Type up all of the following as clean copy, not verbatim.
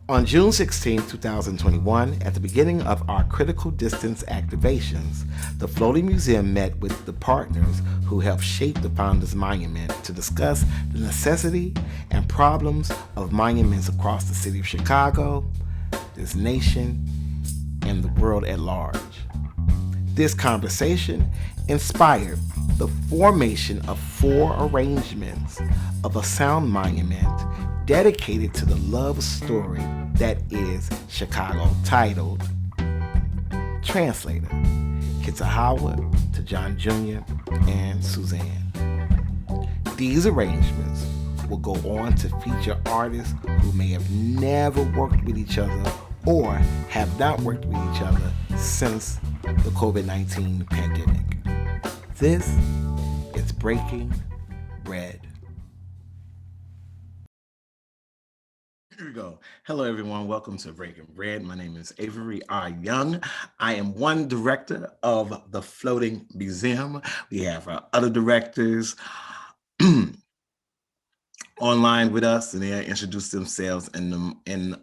On June 16, 2021, at the beginning of our critical distance activations, the Floating Museum met with the partners who helped shape the Founders Monument to discuss the necessity and problems of monuments across the city of Chicago, this nation, and the world at large. This conversation inspired the formation of 4 arrangements of a sound monument dedicated to the love story that is Chicago, titled Translator, Kitsa Howard to John Jr. and Suzanne. These arrangements will go on to feature artists who may have never worked with each other or have not worked with each other since the COVID-19 pandemic. This is Breaking Bread. Here we go. Hello, everyone. Welcome to Breaking Bread. My name is Avery R. Young. I am one director of the Floating Museum. We have our other directors online with us, and they'll introduce themselves in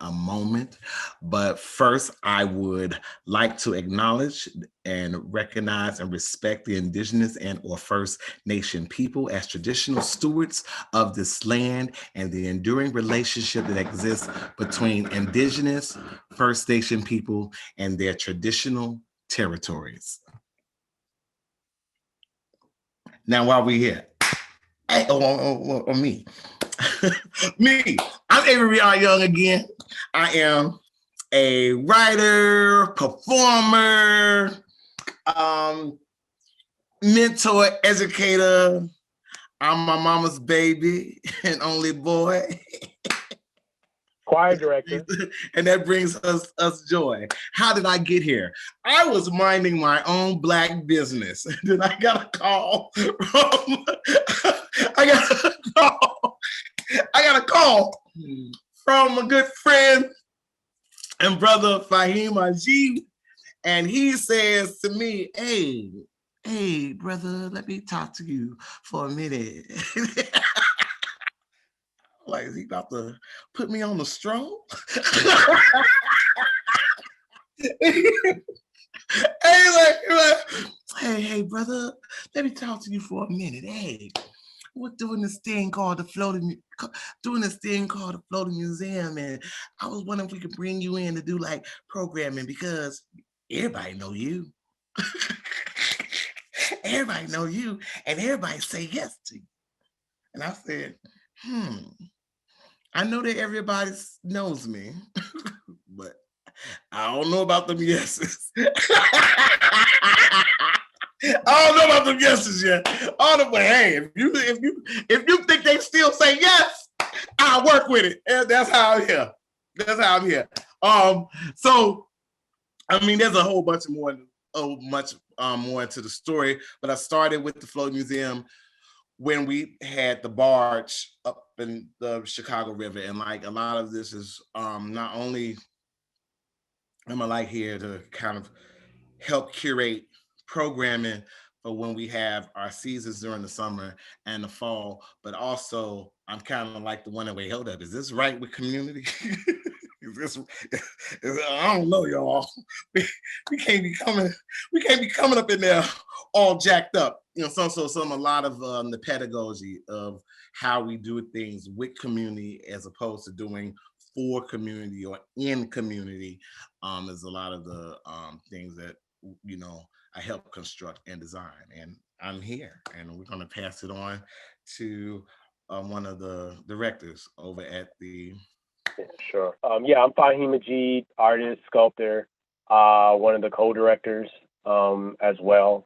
a moment. But first, I would like to acknowledge and recognize and respect the Indigenous and or First Nation people as traditional stewards of this land and the enduring relationship that exists between Indigenous, First Nation people and their traditional territories. Now, while we're here, me. Me, I'm Avery R. Young again. I am a writer, performer, mentor, educator. I'm my mama's baby and only boy. Choir director. And that brings us joy. How did I get here? I was minding my own Black business. Then I got a call from I got a call from a good friend and brother Fahim Ajib, and he says to me, hey, brother, let me talk to you for a minute. Like, is he about to put me on the stroll? Hey, brother, let me talk to you for a minute. Hey, we're doing this thing called the Floating Museum, and I was wondering if we could bring you in to do like programming because everybody know you. Everybody know you, and everybody say yes to you. And I said, I know that everybody knows me, but I don't know about them yeses. I don't know about them yeses yet. But hey, if you think they still say yes, I'll work with it. And that's how I'm here. So I mean, there's a whole bunch more into the story, but I started with the Floating Museum when we had the barge up in the Chicago River, and like a lot of this is not only am I like here to kind of help curate programming for when we have our seasons during the summer and the fall, but also I'm kind of like the one that, wait, hold up, is this right with community? I don't know, y'all. We can't be coming up in there all jacked up. You know, a lot of the pedagogy of how we do things with community as opposed to doing for community or in community is a lot of the things that, you know, I help construct and design. And I'm here, and we're going to pass it on to one of the directors over at the. Yeah, sure. I'm Fahim Majid, artist, sculptor, one of the co-directors as well.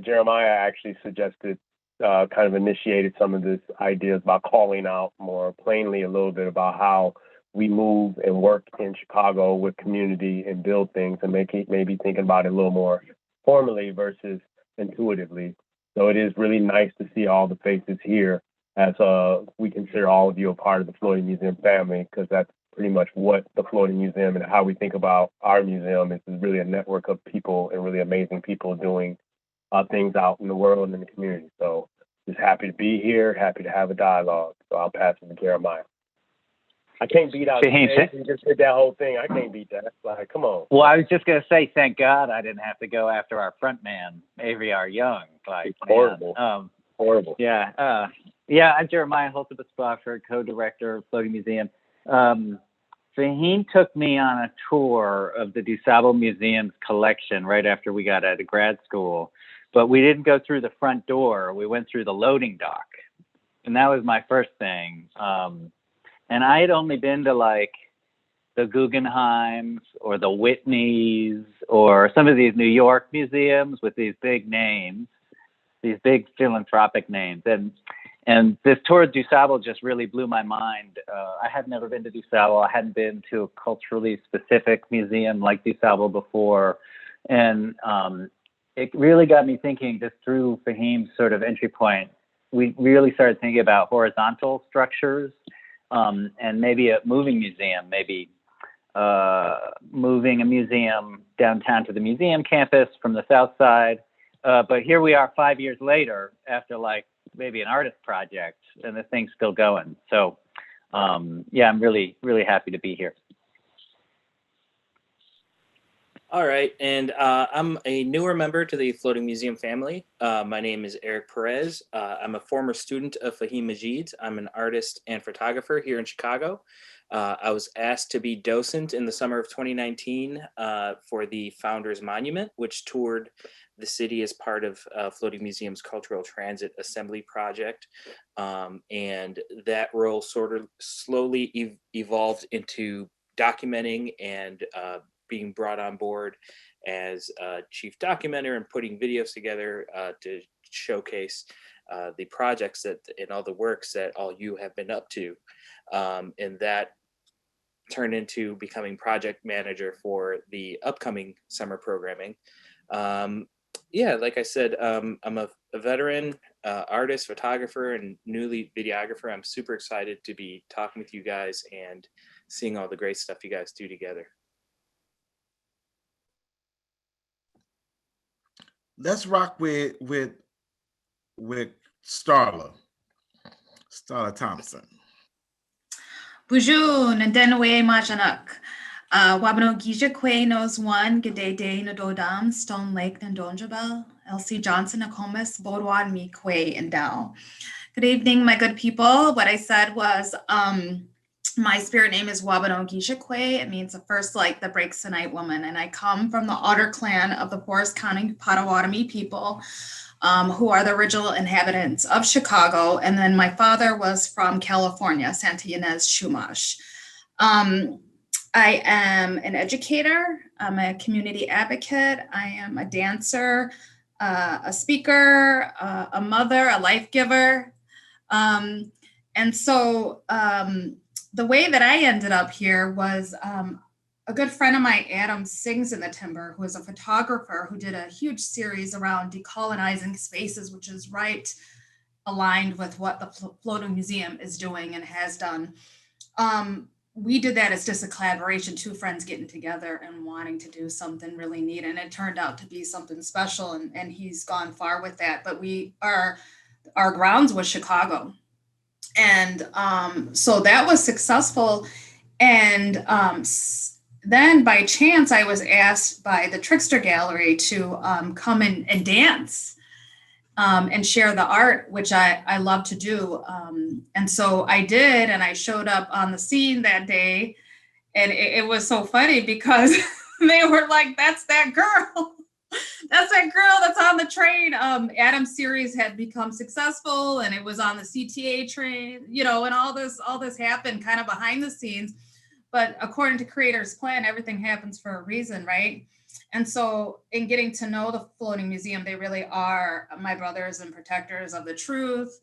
Jeremiah actually suggested, kind of initiated some of this ideas about calling out more plainly a little bit about how we move and work in Chicago with community and build things, and maybe thinking about it a little more formally versus intuitively. So it is really nice to see all the faces here, as we consider all of you a part of the Floating Museum family, because that's pretty much what the Floating Museum and how we think about our museum is really a network of people and really amazing people doing things out in the world and in the community. So Just happy to be here, happy to have a dialogue. So I'll pass it to Jeremiah. I can't beat out. You just did that whole thing. I can't beat that. Like, come on. Well, I was just gonna say, thank God I didn't have to go after our front man, Avery R. Young. Like, horrible. Horrible. Yeah. I'm Jeremiah Holtebus-Spofford, co-director of Floating Museum. Fahim took me on a tour of the DuSable Museum's collection right after we got out of grad school, but we didn't go through the front door. We went through the loading dock, and that was my first thing. And I had only been to like the Guggenheims or the Whitneys or some of these New York museums with these big names, these big philanthropic names. And this tour of DuSable just really blew my mind. I had never been to DuSable. I hadn't been to a culturally specific museum like DuSable before. And it really got me thinking, just through Fahim's sort of entry point, we really started thinking about horizontal structures. And maybe a moving museum, maybe moving a museum downtown to the museum campus from the south side. But here we are 5 years later after like maybe an artist project, and the thing's still going. So I'm really, really happy to be here. All right, and I'm a newer member to the Floating Museum family. My name is Eric Perez. I'm a former student of Fahim Majid's. I'm an artist and photographer here in Chicago. I was asked to be docent in the summer of 2019 for the Founders Monument, which toured the city as part of Floating Museum's Cultural Transit Assembly project. And that role sort of slowly evolved into documenting and being brought on board as chief documenter and putting videos together to showcase the projects that and all the works that all you have been up to. And that turned into becoming project manager for the upcoming summer programming. Like I said, I'm a veteran artist, photographer, and newly videographer. I'm super excited to be talking with you guys and seeing all the great stuff you guys do together. Let's rock with Starla Thompson. Bonjour, Ndenwe Majanak. Wabno Gija Kwe knows one, Gede De Nadodam, Stone Lake Ndonjabel, Elsie Johnson Nokomis, Bodwan Mi Kwe and Dow. Good evening, my good people. What I said was my spirit name is Wabano Gija Kwe. It means the first light that breaks the night woman. And I come from the Otter clan of the Forest County Potawatomi people, who are the original inhabitants of Chicago. And then my father was from California, Santa Ynez Chumash. I am an educator. I'm a community advocate. I am a dancer, a speaker, a mother, a life giver. And so the way that I ended up here was a good friend of mine, Adam Sings in the Timber, who is a photographer who did a huge series around decolonizing spaces, which is right aligned with what the Floating Museum is doing and has done. We did that as just a collaboration, two friends getting together and wanting to do something really neat. And it turned out to be something special, and he's gone far with that. But our grounds was Chicago. And so that was successful. And then by chance, I was asked by the Trickster Gallery to come and dance and share the art, which I love to do. And so I did, and I showed up on the scene that day. And it was so funny because they were like, that's that girl. That's that girl that's on the train. Adam's series had become successful, and it was on the CTA train, and all this happened kind of behind the scenes. But according to Creator's plan, everything happens for a reason, right? And so in getting to know the Floating Museum, they really are my brothers and protectors of the truth,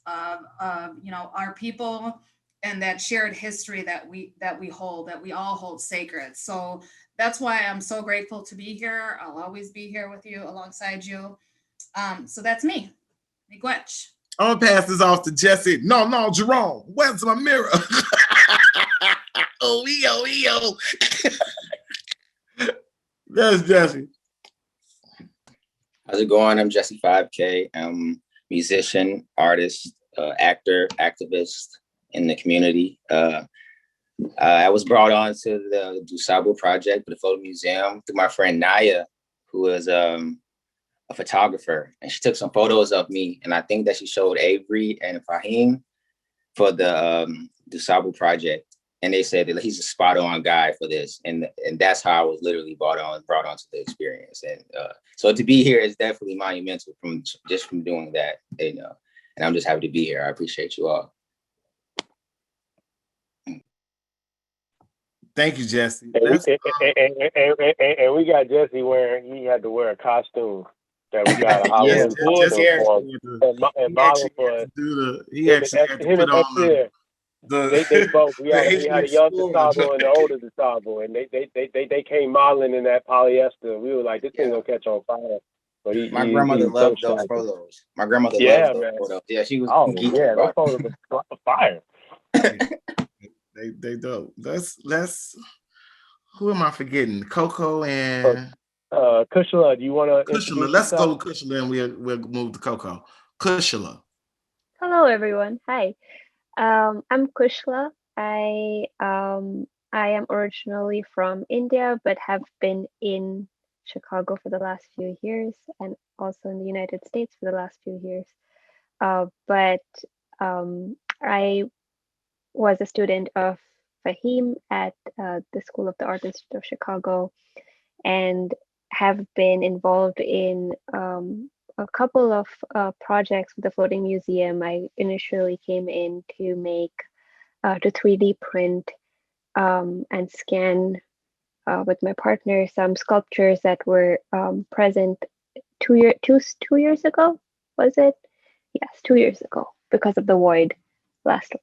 of our people, and that shared history that we all hold sacred. So that's why I'm so grateful to be here. I'll always be here with you, alongside you. So that's me, Miigwech. I'm gonna pass this off to Jesse. No, Jerome, where's my mirror? EO. That's Jesse. How's it going? I'm Jesse 5K. musician, artist, actor, activist in the community. I was brought on to the Dusabo project for the Photo Museum through my friend Naya, who is a photographer, and she took some photos of me. And I think that she showed Avery and Fahim for the Dusabo project. And they said that he's a spot on guy for this. And that's how I was literally brought onto the experience. And so to be here is definitely monumental from doing that, you know, and I'm just happy to be here. I appreciate you all. Thank you, Jesse. And we got Jesse he had to wear a costume that we got a Halloween costume for and model for us. He actually had to put on they both. We had a young Dusabo and the older Dusabo, and they came modeling in that polyester. We were like, this thing gonna catch on fire. But my grandmother loved those photos. My grandmother loved those photos. Yeah, she was. Oh yeah, those photos were fire. They dope. Let's. Who am I forgetting? Coco and Kushla. Do you want to? Kushla. Let's go with Kushla, and we'll move to Coco. Kushla. Hello, everyone. Hi. I'm Kushla. I am originally from India, but have been in Chicago for the last few years, and also in the United States for the last few years. But I was a student of Fahim at the School of the Arts of Chicago, and have been involved in a couple of projects with the Floating Museum. I initially came in to make, to 3D print and scan with my partner some sculptures that were present 2 years ago, was it? Yes, 2 years ago, because of the void last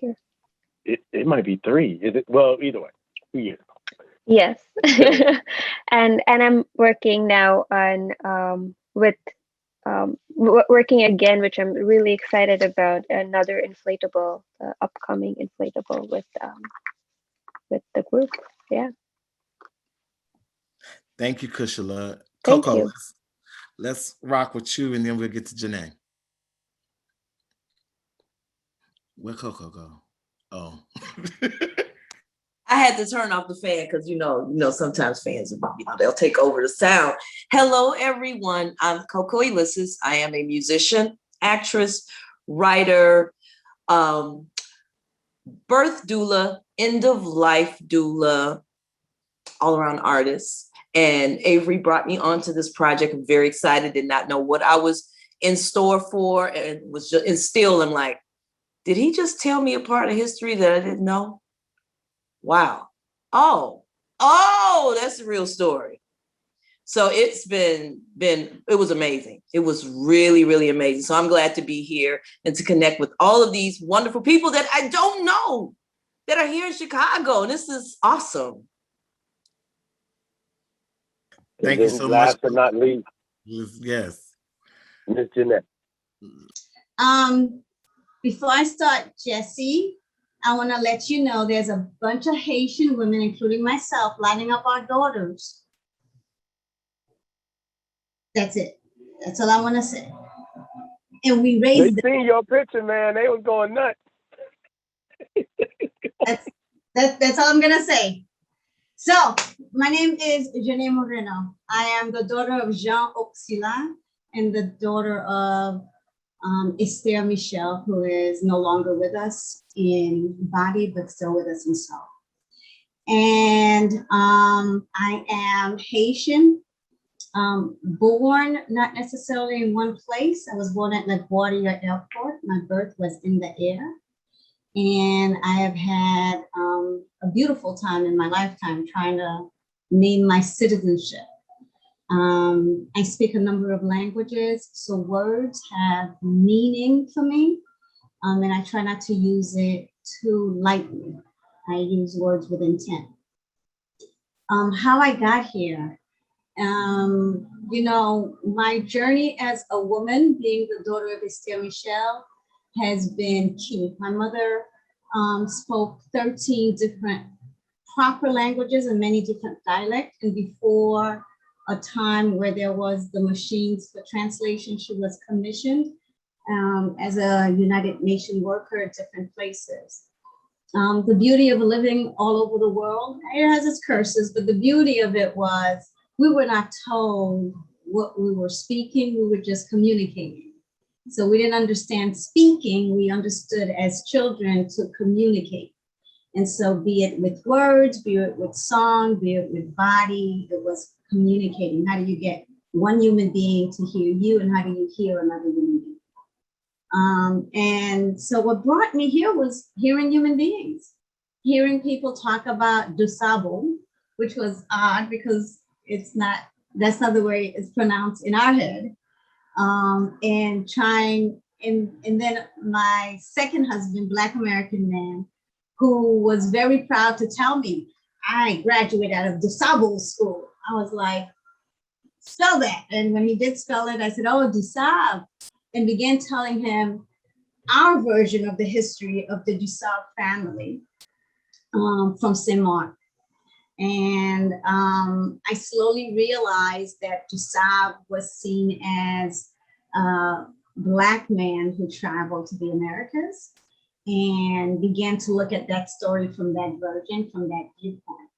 year. It might be 3. Is it? Well, either way, 2 years ago. Yes. and I'm working now on working again, which I'm really excited about, another inflatable, upcoming inflatable with the group. Yeah. Thank you, Kushla. Thank Coco, you. let's rock with you, and then we'll get to Janae. Where'd Coco go? Oh. I had to turn off the fan because you know sometimes fans they'll take over the sound. Hello everyone, I'm Coco Ulysses. I am a musician, actress, writer, birth doula, end of life doula, all around artist. And Avery brought me onto this project. I'm very excited, did not know what I was in store for, and was just, and still I'm like, did he just tell me a part of history that I didn't know? Wow. Oh, that's the real story. So it's it was amazing. It was really, really amazing. So I'm glad to be here and to connect with all of these wonderful people that I don't know that are here in Chicago. This is awesome. Thank you so much. Last but not least. Yes. Miss Jeanette. Before I start, Jesse, I want to let you know there's a bunch of Haitian women, including myself, lining up our daughters. That's it. That's all I want to say. And we raised them. They seen your picture, man. They was going nuts. That's all I'm going to say. So my name is Janae Moreno. I am the daughter of Jean Auxila and the daughter of Esther Michel, who is no longer with us in body, but still with us in soul. And I am Haitian, born not necessarily in one place. I was born at LaGuardia Airport. My birth was in the air. And I have had a beautiful time in my lifetime trying to name my citizenship. I speak a number of languages, so words have meaning for me, and I try not to use it too lightly. I use words with intent. How I got here, my journey as a woman, being the daughter of Esther Michel, has been key. My mother spoke 13 different proper languages and many different dialects, and before a time where there was the machines for translation, she was commissioned as a United Nations worker at different places. The beauty of living all over the world, it has its curses, but the beauty of it was we were not told what we were speaking, we were just communicating. So we didn't understand speaking, we understood as children to communicate. And so be it with words, be it with song, be it with body, it was communicating. How do you get one human being to hear you, and how do you hear another human being? And so what brought me here was hearing human beings, hearing people talk about Dusabo, which was odd because that's not the way it's pronounced in our head. And then my second husband, Black American man, who was very proud to tell me, I graduated out of Dusabo school. I was like, spell that. And when he did spell it, I said, oh, Dusab, and began telling him our version of the history of the Dusab family from Saint Mark. And I slowly realized that Dusab was seen as a Black man who traveled to the Americas, and began to look at that story from that version, from that viewpoint.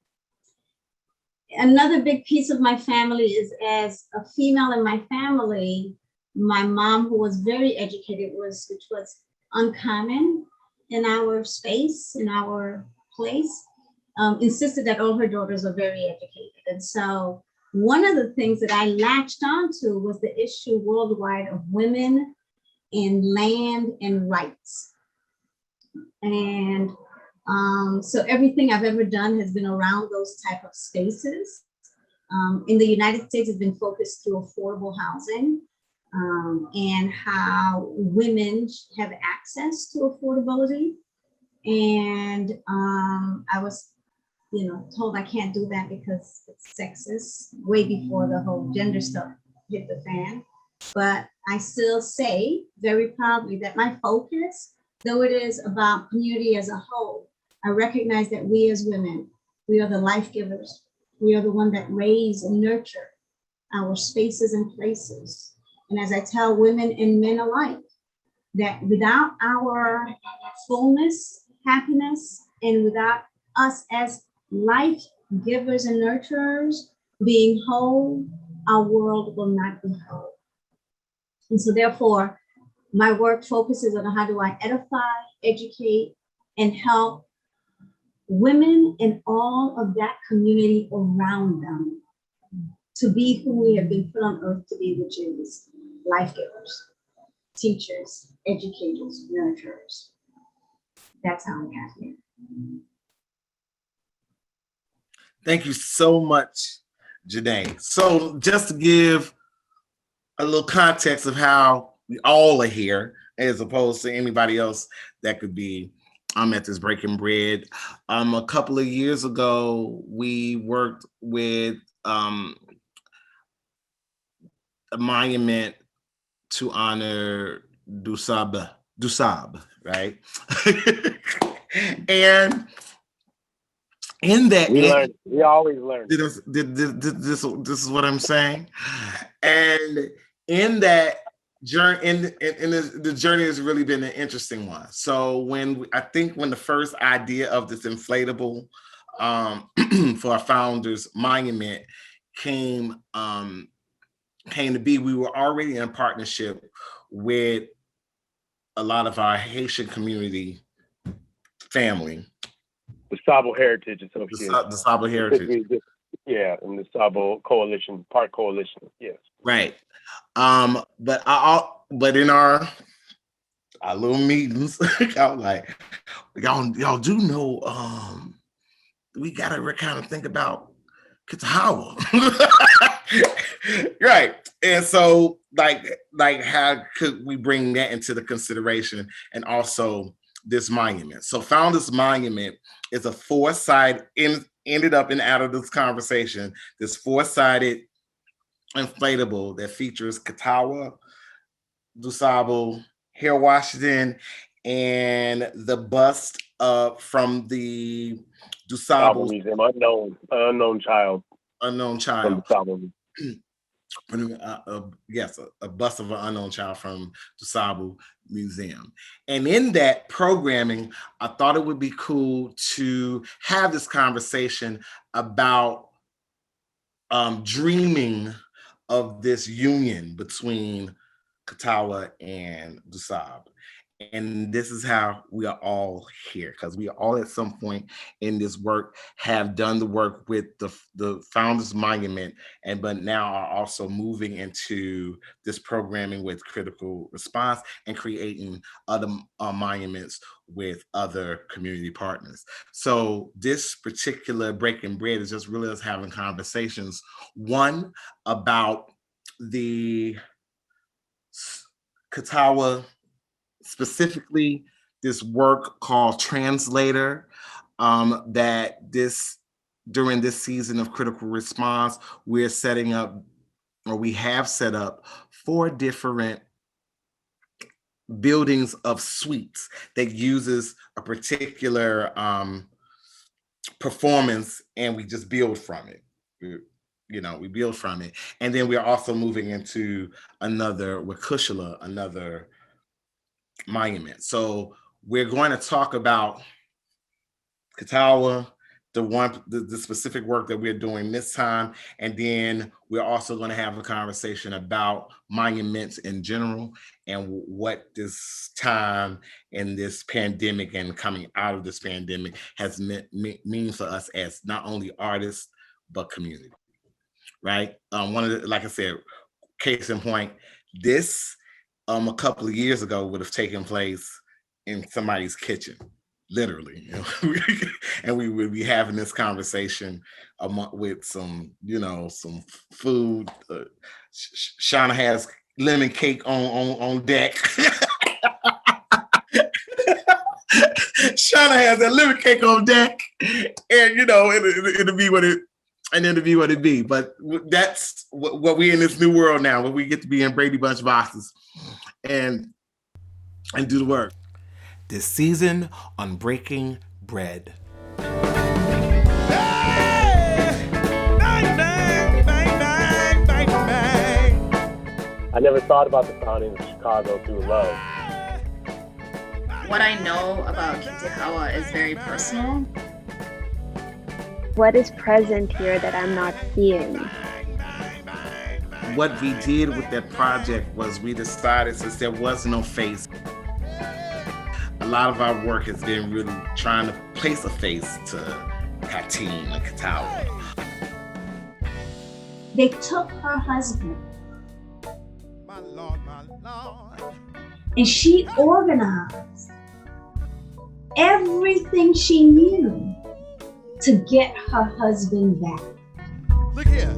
Another big piece of my family is, as a female in my family, my mom, who was very educated, which was uncommon in our space, in our place, insisted that all her daughters are very educated. And so one of the things that I latched onto was the issue worldwide of women and land and rights. And so everything I've ever done has been around those type of spaces. In the United States, it's been focused through affordable housing, and how women have access to affordability. And I was, told I can't do that because it's sexist, way before the whole gender stuff hit the fan. But I still say very proudly that my focus, though it is about community as a whole, I recognize that we as women, we are the life givers. We are the one that raise and nurture our spaces and places. And as I tell women and men alike, that without our fullness, happiness, and without us as life givers and nurturers being whole, our world will not be whole. And so therefore, my work focuses on how do I edify, educate, and help women in all of that community around them to be who we have been put on earth to be, which is life givers, teachers, educators, nurturers. That's how I got here. Thank you so much, Janae. So just to give a little context of how we all are here, as opposed to anybody else that could be at this Breaking Bread. A couple of years ago, we worked with a monument to honor Dusab, right? And in that, we always learn. This is what I'm saying. And in that journey, the journey has really been an interesting one. So when the first idea of this inflatable for our founders monument came to be, we were already in partnership with a lot of our Haitian community family. The Sabo Heritage Association. The Sabo Heritage. Yeah, and the Sabo Coalition, Park Coalition. Yes. Right. But in our little meetings, I was like, y'all do know we gotta kind of think about Kitahawa. Right. And so like how could we bring that into the consideration, and also this monument? So Founders Monument is a four-sided, ended up and out of this conversation, this four-sided inflatable that features Katawa, Dusabo, Hair Washington, and the bust from the Dusabo Museum, unknown child. Unknown child. yes, a bust of an unknown child from Dusabu Museum. And in that programming, I thought it would be cool to have this conversation about dreaming of this union between Katawa and Dusab. And this is how we are all here, because we are all at some point in this work have done the work with the Founders Monument, but now are also moving into this programming with Critical Response and creating other monuments with other community partners. So this particular Breaking Bread is just really us having conversations, one about the Katawa, specifically this work called Translator, that during this season of Critical Response, we're setting up, or we have set up 4 different buildings of suites that uses a particular performance, and we just build from it. We build from it. And then we're also moving into another, with Kushla, another monument. So we're going to talk about Katawa, the specific work that we're doing this time, and then we're also going to have a conversation about monuments in general and what this time in this pandemic and coming out of this pandemic has mean for us as not only artists but community. Right? One of the, like I said, case in point, this a couple of years ago would have taken place in somebody's kitchen, literally. And we would be having this conversation with some food. Shauna has lemon cake on deck. Shauna has that lemon cake on deck, and it'll be what it be. But that's what we in this new world now, where we get to be in Brady Bunch boxes and do the work. This season on Breaking Bread. I never thought about the founding of Chicago through love. What I know about Kitahawa is very personal. What is present here that I'm not seeing? What we did with that project was we decided, since there was no face, a lot of our work has been really trying to place a face to Kateen and Katawa. They took her husband, and she organized everything she knew to get her husband back. Look here.